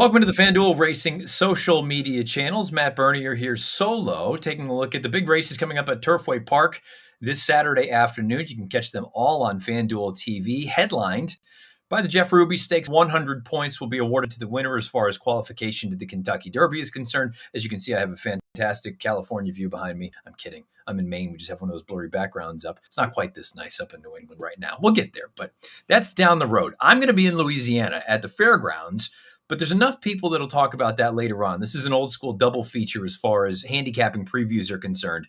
Welcome to the FanDuel Racing social media channels. Matt Bernier here solo, taking a look at the big races coming up at Turfway Park this Saturday afternoon. You can catch them all on FanDuel TV, headlined by the Jeff Ruby Stakes. 100 points will be awarded to the winner as far as qualification to the Kentucky Derby is concerned. As you can see, I have a fantastic California view behind me. I'm kidding. I'm in Maine. We just have one of those blurry backgrounds up. It's not quite this nice up in New England right now. We'll get there, but that's down the road. I'm going to be in Louisiana at the fairgrounds, but there's enough people that'll talk about that later on. This is an old school double feature as far as handicapping previews are concerned.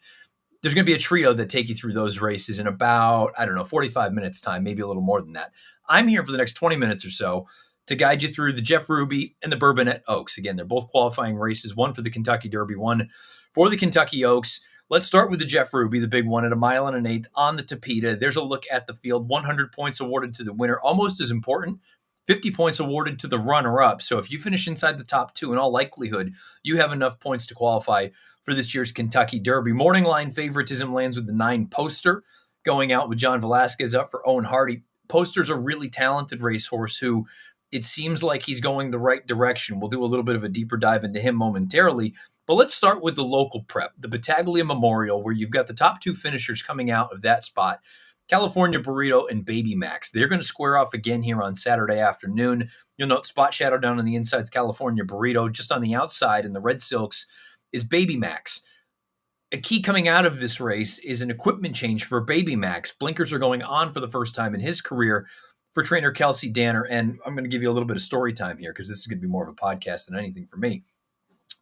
There's going to be a trio that take you through those races in about, 45 minutes time, maybe a little more than that. I'm here for the next 20 minutes or so to guide you through the Jeff Ruby and the Bourbonette Oaks. Again, they're both qualifying races, one for the Kentucky Derby, one for the Kentucky Oaks. Let's start with the Jeff Ruby, the big one at 1 1/8 on the Tapeta. There's a look at the field. 100 points awarded to the winner, almost as important. 50 points awarded to the runner-up. So if you finish inside the top two, in all likelihood, you have enough points to qualify for this year's Kentucky Derby. Morning line favoritism lands with the 9 Poster, going out with John Velasquez up for Owen Hardy. Poster's a really talented racehorse who it seems like he's going the right direction. We'll do a little bit of a deeper dive into him momentarily. But let's start with the local prep, the Battaglia Memorial, where you've got the top 2 finishers coming out of that spot. California Burrito and Baby Max. They're going to square off again here on Saturday afternoon. You'll note spot shadow down on the inside's California Burrito. Just on the outside in the red silks is Baby Max. A key coming out of this race is an equipment change for Baby Max. Blinkers are going on for the first time in his career for trainer Kelsey Danner. And I'm going to give you a little bit of story time here because this is going to be more of a podcast than anything for me.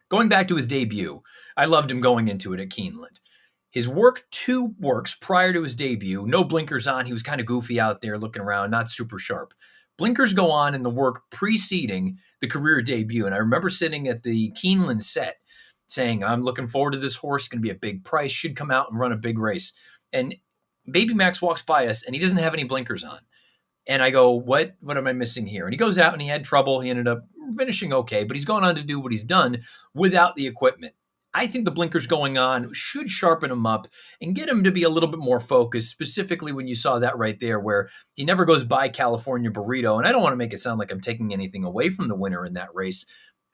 Going back to his debut, I loved him going into it at Keeneland. His two works prior to his debut, no blinkers on. He was kind of goofy out there looking around, not super sharp. Blinkers go on in the work preceding the career debut. And I remember sitting at the Keeneland set saying, I'm looking forward to this horse. It's going to be a big price, should come out and run a big race. And Baby Max walks by us and he doesn't have any blinkers on. And I go, what am I missing here? And he goes out and he had trouble. He ended up finishing okay, but he's gone on to do what he's done without the equipment. I think the blinkers going on should sharpen him up and get him to be a little bit more focused, specifically when you saw that right there where he never goes by California Burrito. And I don't want to make it sound like I'm taking anything away from the winner in that race.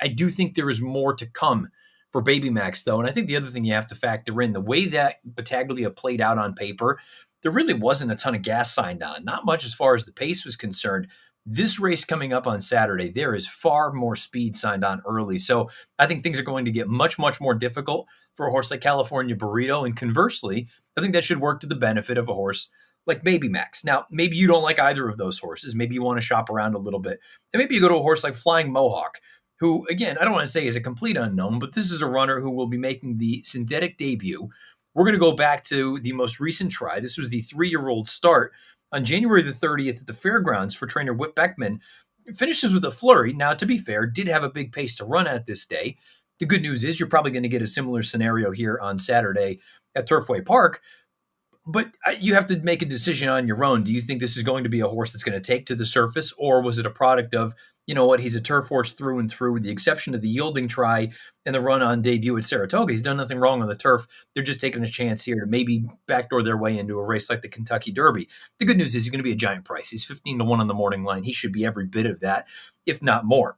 I do think there is more to come for Baby Max, though. And I think the other thing you have to factor in, the way that Battaglia played out on paper, there really wasn't a ton of gas signed on, not much as far as the pace was concerned. This race coming up on Saturday, there is far more speed signed on early. So I think things are going to get much, much more difficult for a horse like California Burrito. And conversely, I think that should work to the benefit of a horse like Baby Max. Now, maybe you don't like either of those horses. Maybe you want to shop around a little bit. And maybe you go to a horse like Flying Mohawk, who, again, I don't want to say is a complete unknown, but this is a runner who will be making the synthetic debut. We're going to go back to the most recent try. This was the 3-year-old start on January the 30th at the fairgrounds for trainer Whit Beckman. Finishes with a flurry. Now, to be fair, did have a big pace to run at this day. The good news is you're probably going to get a similar scenario here on Saturday at Turfway Park. But you have to make a decision on your own. Do you think this is going to be a horse that's going to take to the surface, or was it a product of, you know what, he's a turf horse through and through, with the exception of the yielding try and the run on debut at Saratoga. He's done nothing wrong on the turf. They're just taking a chance here to maybe backdoor their way into a race like the Kentucky Derby. The good news is he's going to be a giant price. He's 15-1 on the morning line. He should be every bit of that, if not more.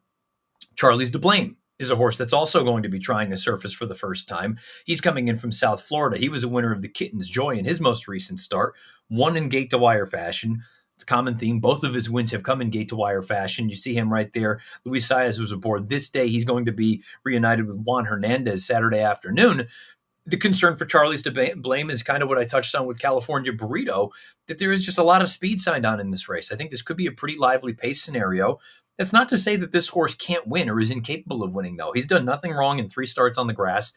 Charlie's to Blame is a horse that's also going to be trying the surface for the first time. He's coming in from South Florida. He was a winner of the Kitten's Joy in his most recent start, won in gate-to-wire fashion. It's a common theme. Both of his wins have come in gate-to-wire fashion. You see him right there. Luis Saez was aboard this day. He's going to be reunited with Juan Hernandez Saturday afternoon. The concern for Charlie's to Blame is kind of what I touched on with California Burrito, that there is just a lot of speed signed on in this race. I think this could be a pretty lively pace scenario. That's not to say that this horse can't win or is incapable of winning, though. He's done nothing wrong in 3 starts on the grass.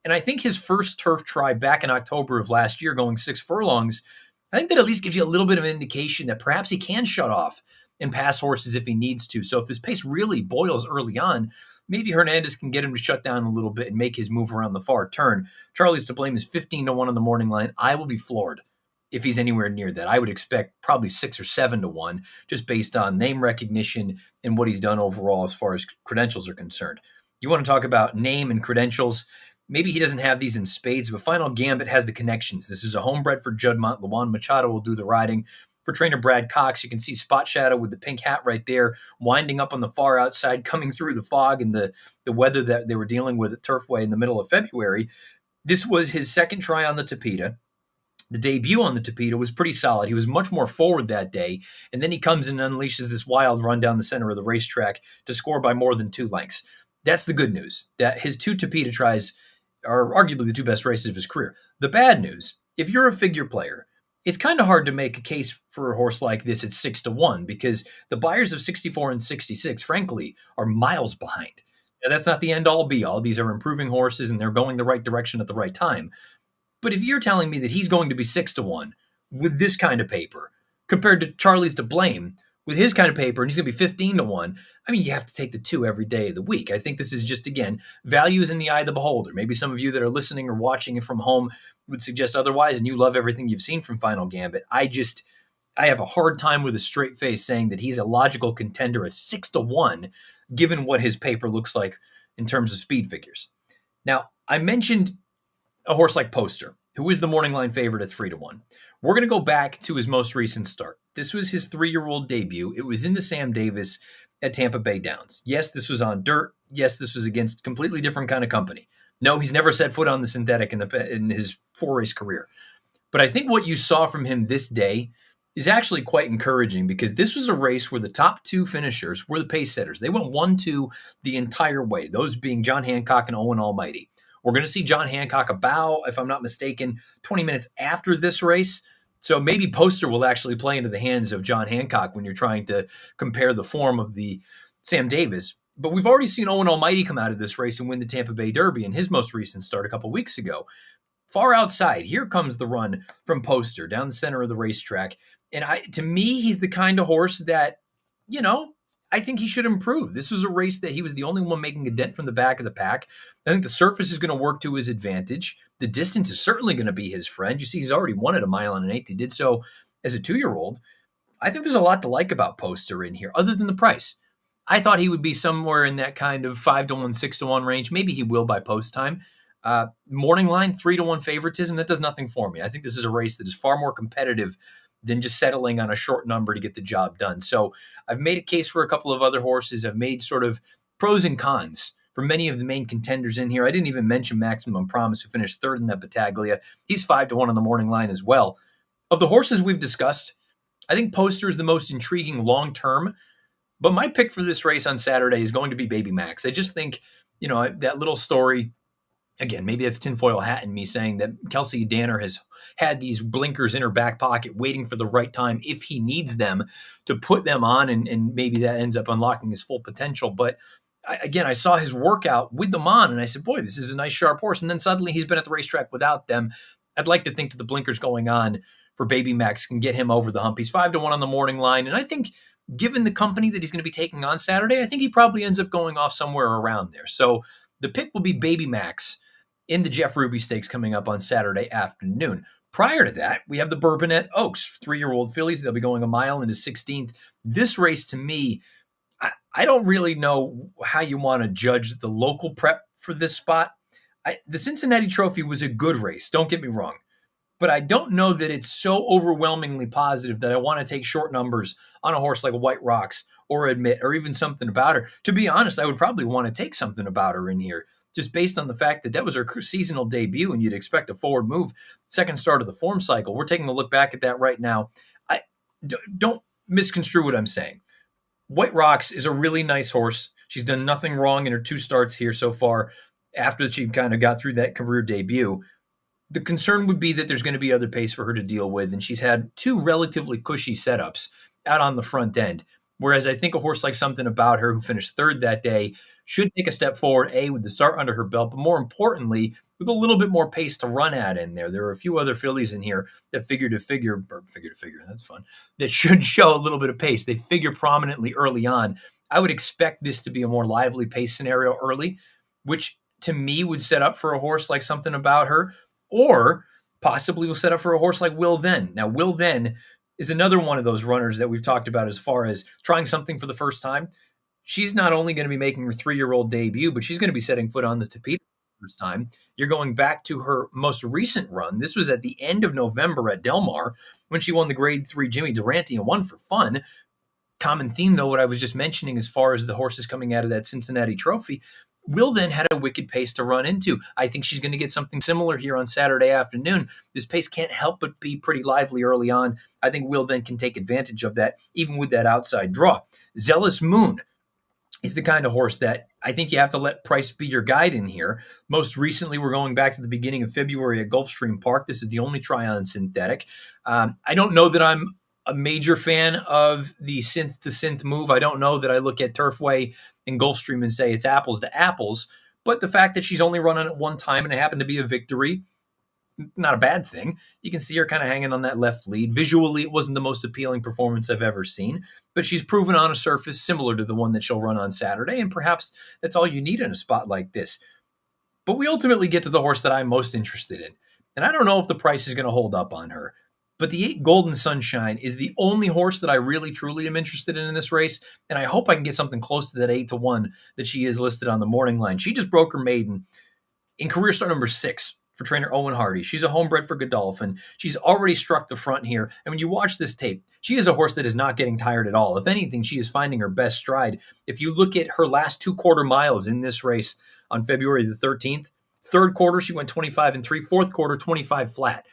And I think his first turf try back in October of last year, going 6 furlongs, I think that at least gives you a little bit of an indication that perhaps he can shut off and pass horses if he needs to. So if this pace really boils early on, maybe Hernandez can get him to shut down a little bit and make his move around the far turn. Charlie's to Blame is 15-1 on the morning line. I will be floored if he's anywhere near that. I would expect probably 6 or 7-1, just based on name recognition and what he's done overall as far as credentials are concerned. You want to talk about name and credentials? Maybe he doesn't have these in spades, but Final Gambit has the connections. This is a homebred for Juddmonte. Luan Machado will do the riding. for trainer Brad Cox. You can see Spot Shadow with the pink hat right there, winding up on the far outside, coming through the fog and the weather that they were dealing with at Turfway in the middle of February. This was his second try on the Tapeta. The debut on the Tapeta was pretty solid. He was much more forward that day, and then he comes and unleashes this wild run down the center of the racetrack to score by more than 2 lengths. That's the good news, that his 2 Tapeta tries are arguably the 2 best races of his career. The bad news, if you're a figure player, it's kind of hard to make a case for a horse like this at 6-1 because the buyers of 64 and 66, frankly, are miles behind. Now, that's not the end all be all. These are improving horses and they're going the right direction at the right time. But if you're telling me that he's going to be 6-1 with this kind of paper compared to Charlie's to blame with his kind of paper and he's going to be 15-1, I mean, you have to take the 2 every day of the week. I think this is just, again, value is in the eye of the beholder. Maybe some of you that are listening or watching it from home would suggest otherwise and you love everything you've seen from Final Gambit. I have a hard time with a straight face saying that he's a logical contender at 6-1 given what his paper looks like in terms of speed figures. Now, I mentioned a horse like Poster, who is the morning line favorite at 3-1. We're going to go back to his most recent start. This was his 3-year-old debut. It was in the Sam Davis at Tampa Bay Downs. Yes, this was on dirt. Yes, this was against completely different kind of company. No, he's never set foot on the synthetic in his 4-race career. But I think what you saw from him this day is actually quite encouraging because this was a race where the top 2 finishers were the pace setters. They went 1-2 the entire way, those being John Hancock and Owen Almighty. We're going to see John Hancock about, if I'm not mistaken, 20 minutes after this race. So maybe Poster will actually play into the hands of John Hancock when you're trying to compare the form of the Sam Davis. But we've already seen Owen Almighty come out of this race and win the Tampa Bay Derby in his most recent start a couple weeks ago. Far outside, here comes the run from Poster down the center of the racetrack. And to me, he's the kind of horse that, I think he should improve. This was a race that he was the only one making a dent from the back of the pack. I think the surface is going to work to his advantage. The distance is certainly going to be his friend. You see, he's already won at 1.1 miles. He did so as a 2-year-old. I think there's a lot to like about Poster in here, other than the price. I thought he would be somewhere in that kind of 5-1, 6-1 range. Maybe he will by post time. Morning line, 3-1 favoritism, that does nothing for me. I think this is a race that is far more competitive than just settling on a short number to get the job done. So I've made a case for a couple of other horses. I've made sort of pros and cons for many of the main contenders in here. I didn't even mention Maximum Promise, who finished 3rd in that Battaglia. He's 5-1 on the morning line as well. Of the horses we've discussed, I think Poster is the most intriguing long-term, but my pick for this race on Saturday is going to be Baby Max. I just think, that little story, again, maybe that's tinfoil hat in me saying that Kelsey Danner has had these blinkers in her back pocket waiting for the right time if he needs them to put them on, and maybe that ends up unlocking his full potential. But I saw his workout with them on, and I said, boy, this is a nice, sharp horse. And then suddenly he's been at the racetrack without them. I'd like to think that the blinkers going on for Baby Max can get him over the hump. He's 5-1 on the morning line, and I think given the company that he's going to be taking on Saturday, I think he probably ends up going off somewhere around there. So the pick will be Baby Max in the Jeff Ruby Stakes coming up on Saturday afternoon. Prior to that, we have the Bourbonette Oaks, 3-year-old fillies. They'll be going 1 mile into 16th. This race, to me, I don't really know how you want to judge the local prep for this spot. The Cincinnati Trophy was a good race, don't get me wrong. But I don't know that it's so overwhelmingly positive that I want to take short numbers on a horse like White Rocks or Admit or even Something About Her. To be honest, I would probably want to take Something About Her in here, just based on the fact that was her seasonal debut and you'd expect a forward move, second start of the form cycle. We're taking a look back at that right now. Don't misconstrue what I'm saying. White Rocks is a really nice horse. She's done nothing wrong in her 2 starts here so far after she kind of got through that career debut. The concern would be that there's going to be other pace for her to deal with, and she's had 2 relatively cushy setups out on the front end. Whereas I think a horse like Something About Her, who finished 3rd that day, should take a step forward, with the start under her belt, but more importantly, with a little bit more pace to run at in there. There are a few other fillies in here that figure to figure, that's fun, that should show a little bit of pace. They figure prominently early on. I would expect this to be a more lively pace scenario early, which to me would set up for a horse like Something About Her, or possibly will set up for a horse like Will Then. Now, Will Then is another one of those runners that we've talked about as far as trying something for the first time. She's not only going to be making her 3-year-old debut, but she's going to be setting foot on the Tapeta first time. You're going back to her most recent run. This was at the end of November at Del Mar when she won the Grade 3 Jimmy Durante and won for fun. Common theme, though, what I was just mentioning as far as the horses coming out of that Cincinnati Trophy. Will then had a wicked pace to run into. I think she's going to get something similar here on Saturday afternoon. This pace can't help but be pretty lively early on. I think Will then can take advantage of that, even with that outside draw. Zealous Moon is the kind of horse that I think you have to let price be your guide in here. Most recently, we're going back to the beginning of February at Gulfstream Park. This is the only try-on synthetic. I don't know that I'm a major fan of the synth-to-synth move. I don't know that I look at Turfway and Gulfstream and say it's apples to apples, but the fact that she's only run on it one time and it happened to be a victory, not a bad thing. You can see her kind of hanging on that left lead. Visually, it wasn't the most appealing performance I've ever seen, but she's proven on a surface similar to the one that she'll run on Saturday, and perhaps that's all you need in a spot like this. But we ultimately get to the horse that I'm most interested in, and I don't know if the price is going to hold up on her. But the 8 Golden Sunshine is the only horse that I really, truly am interested in this race, and I hope I can get something close to that 8-1 that she is listed on the morning line. She just broke her maiden in career start number 6 for trainer Owen Hardy. She's a homebred for Godolphin. She's already struck the front here, and when you watch this tape, she is a horse that is not getting tired at all. If anything, she is finding her best stride. If you look at her last 2 quarter miles in this race on February the 13th, third quarter she went 25 3, fourth quarter 25 flat.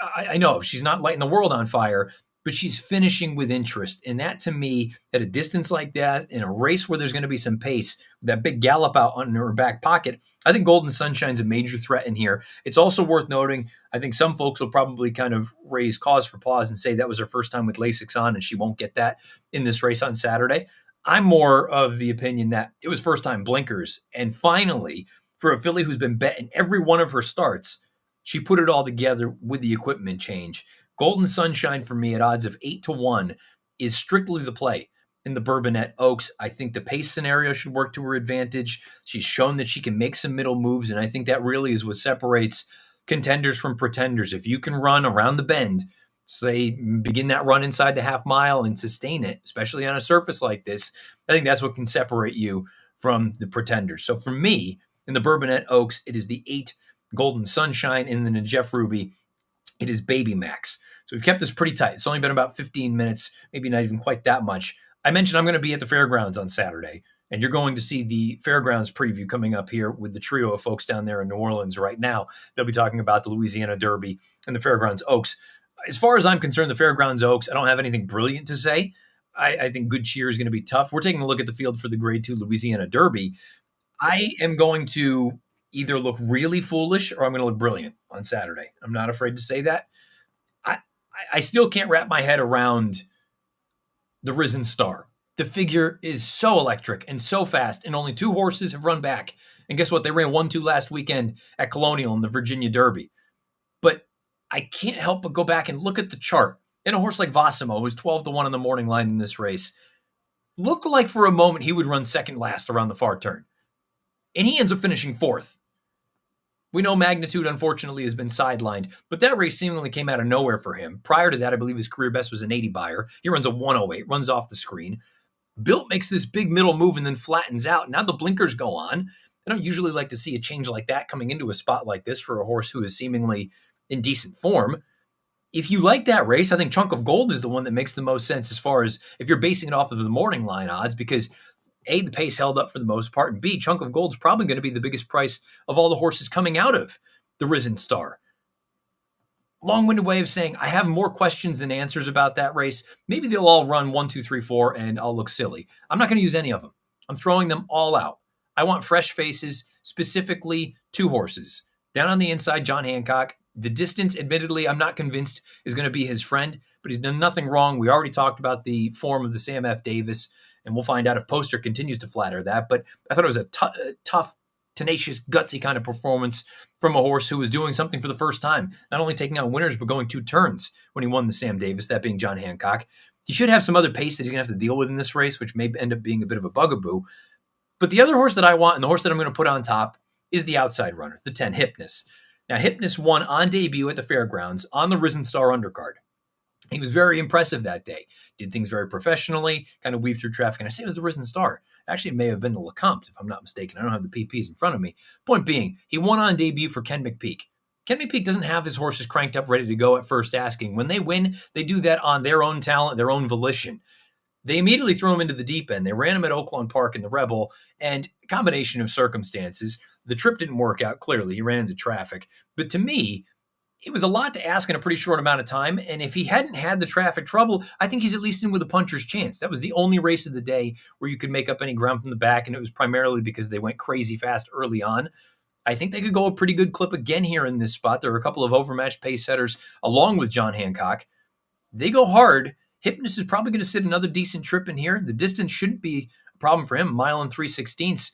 I know she's not lighting the world on fire, but she's finishing with interest. And that, to me, at a distance like that, in a race where there's going to be some pace, that big gallop out on her back pocket, I think Golden Sunshine's a major threat in here. It's also worth noting, I think some folks will probably kind of raise cause for pause and say that was her first time with Lasix on and she won't get that in this race on Saturday. I'm more of the opinion that it was first time blinkers. And finally, for a filly who's been bet in every one of her starts, she put it all together with the equipment change. Golden Sunshine for me at odds of 8-1 is strictly the play in the Bourbonette Oaks. I think the pace scenario should work to her advantage. She's shown that she can make some middle moves, and I think that really is what separates contenders from pretenders. If you can run around the bend, say begin that run inside the half mile and sustain it, especially on a surface like this, I think that's what can separate you from the pretenders. So for me, in the Bourbonette Oaks, it is the 8 Golden Sunshine, and then in Jeff Ruby, it is Baby Max. So we've kept this pretty tight. It's only been about 15 minutes, maybe not even quite that much. I mentioned I'm going to be at the fairgrounds on Saturday, and you're going to see the fairgrounds preview coming up here with the trio of folks down there in New Orleans right now. They'll be talking about the Louisiana Derby and the Fairgrounds Oaks. As far as I'm concerned, the Fairgrounds Oaks, I don't have anything brilliant to say. I think good cheer is going to be tough. We're taking a look at the field for the Grade 2 Louisiana Derby. I am going to either look really foolish or I'm going to look brilliant on Saturday. I'm not afraid to say that. I still can't wrap my head around the Risen Star. The figure is so electric and so fast, and only 2 horses have run back. And guess what? They ran 1-2 last weekend at Colonial in the Virginia Derby. But I can't help but go back and look at the chart. And a horse like Vassimo, who's 12-1 on the morning line in this race, looked like for a moment he would run second last around the far turn. And he ends up finishing 4th. We know Magnitude, unfortunately, has been sidelined, but that race seemingly came out of nowhere for him. Prior to that, I believe his career best was an 80 buyer. He runs a 108, runs off the screen. Built makes this big middle move and then flattens out. Now the blinkers go on. I don't usually like to see a change like that coming into a spot like this for a horse who is seemingly in decent form. If you like that race, I think Chunk of Gold is the one that makes the most sense as far as if you're basing it off of the morning line odds, because A, the pace held up for the most part, and B, Chunk of Gold's probably going to be the biggest price of all the horses coming out of the Risen Star. Long-winded way of saying I have more questions than answers about that race. Maybe they'll all run 1, 2, 3, 4, and I'll look silly. I'm not going to use any of them. I'm throwing them all out. I want fresh faces, specifically 2 horses. Down on the inside, John Hancock. The distance, admittedly, I'm not convinced is going to be his friend, but he's done nothing wrong. We already talked about the form of the Sam F. Davis, and we'll find out if Poster continues to flatter that. But I thought it was a tough, tenacious, gutsy kind of performance from a horse who was doing something for the first time, not only taking on winners, but going 2 turns when he won the Sam Davis, that being John Hancock. He should have some other pace that he's going to have to deal with in this race, which may end up being a bit of a bugaboo. But the other horse that I want, and the horse that I'm going to put on top, is the outside runner, the 10, Hypnus. Now, Hypnus won on debut at the Fairgrounds on the Risen Star undercard. He was very impressive that day. Did things very professionally, kind of weaved through traffic. And I say it was the Risen Star. Actually, it may have been the Lecomte, if I'm not mistaken. I don't have the PPs in front of me. Point being, he won on debut for Ken McPeak. Ken McPeak doesn't have his horses cranked up ready to go at first asking. When they win, they do that on their own talent, their own volition. They immediately threw him into the deep end. They ran him at Oaklawn Park in the Rebel, and a combination of circumstances. The trip didn't work out, clearly. He ran into traffic. But to me, it was a lot to ask in a pretty short amount of time. And if he hadn't had the traffic trouble, I think he's at least in with a puncher's chance. That was the only race of the day where you could make up any ground from the back, and it was primarily because they went crazy fast early on. I think they could go a pretty good clip again here in this spot. There are a couple of overmatched pace setters along with John Hancock. They go hard. Hypnus is probably going to sit another decent trip in here. The distance shouldn't be a problem for him. 1.316.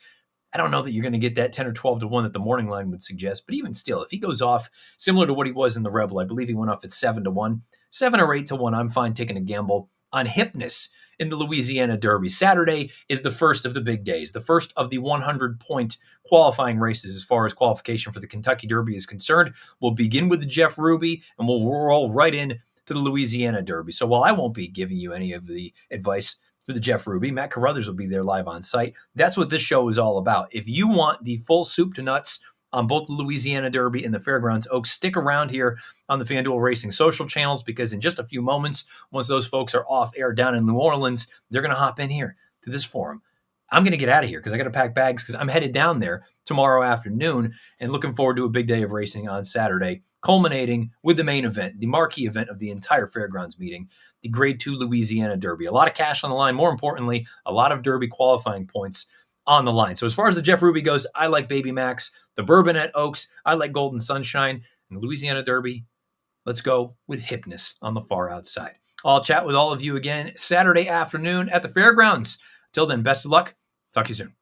I don't know that you're going to get that 10 or 12 to 1 that the morning line would suggest, but even still, if he goes off similar to what he was in the Rebel, I believe he went off at 7 to 1, 7 or 8 to 1, I'm fine taking a gamble on Hypnus in the Louisiana Derby. Saturday is the first of the big days, the first of the 100-point qualifying races as far as qualification for the Kentucky Derby is concerned. We'll begin with the Jeff Ruby, and we'll roll right in to the Louisiana Derby. So while I won't be giving you any of the advice for the Jeff Ruby, Matt Carruthers will be there live on site. That's what this show is all about. If you want the full soup to nuts on both the Louisiana Derby and the Fairgrounds Oaks, stick around here on the FanDuel Racing social channels, because in just a few moments, once those folks are off air down in New Orleans, they're going to hop in here to this forum. I'm going to get out of here because I got to pack bags because I'm headed down there tomorrow afternoon and looking forward to a big day of racing on Saturday, culminating with the main event, the marquee event of the entire Fairgrounds meeting, the Grade 2 Louisiana Derby. A lot of cash on the line. More importantly, a lot of Derby qualifying points on the line. So as far as the Jeff Ruby goes, I like Baby Max. The Bourbonette Oaks, I like Golden Sunshine. And the Louisiana Derby, let's go with Hypnus on the far outside. I'll chat with all of you again Saturday afternoon at the Fairgrounds. Till then, best of luck. Talk to you soon.